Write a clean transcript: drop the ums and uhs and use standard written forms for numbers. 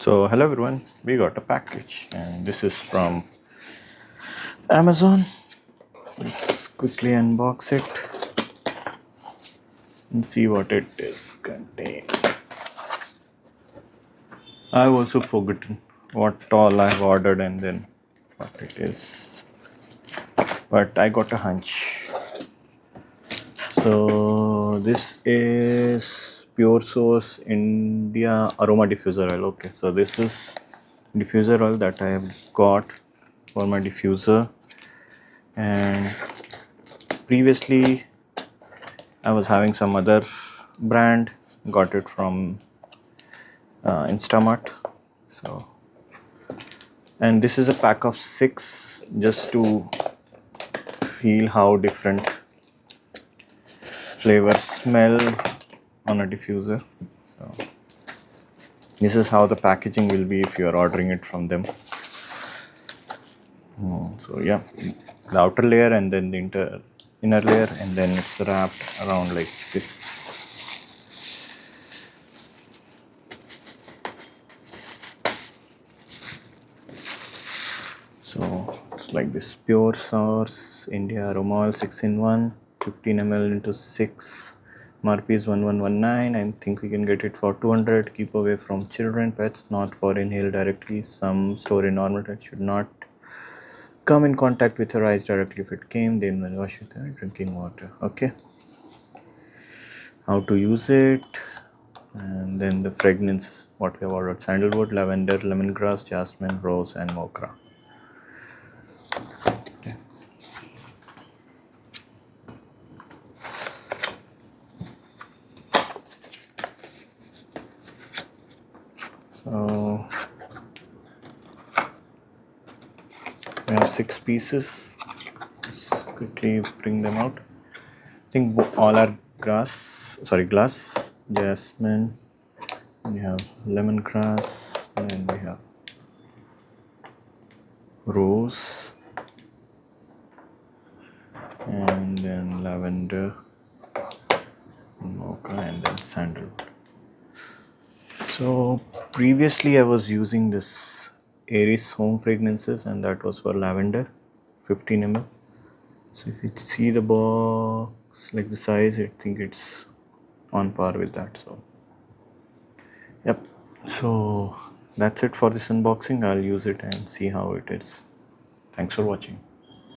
So hello everyone, we got a package and this is from Amazon. Let's quickly unbox it and see what it is contained. I've also forgotten what all I've ordered and then what it is, but I got a hunch. So this is Pure Source India Aroma Diffuser oil. Okay, so this is diffuser oil that I have got for my diffuser, and previously I was having some other brand, got it from Instamart. So, and this is a pack of 6 just to feel how different flavors smell on a diffuser. So this is how the packaging will be if you are ordering it from them. So yeah, the outer layer and then the inner layer, and then it's wrapped around like this. So it's like this: Pure Source India Aroma Oil 6 in 1, 15 ml into 6. MRP is 1119. I think we can get it for 200. Keep away from children, pets, not for inhale directly. Some store in normal that should not come in contact with your eyes directly. If it came, then will wash with drinking water. Okay. How to use it, and then the fragrance what we have ordered: sandalwood, lavender, lemongrass, jasmine, rose, and mocha. Okay. So we have 6 pieces. Let's quickly bring them out. I think all are glass, jasmine, and we have lemongrass, and then we have rose, and then lavender, mocha, and then sandalwood. So previously I was using this Aries Home Fragrances, and that was for lavender, 15 ml. So if you see the box, like the size, I think it's on par with that. So yep. So that's it for this unboxing. I'll use it and see how it is. Thanks for watching.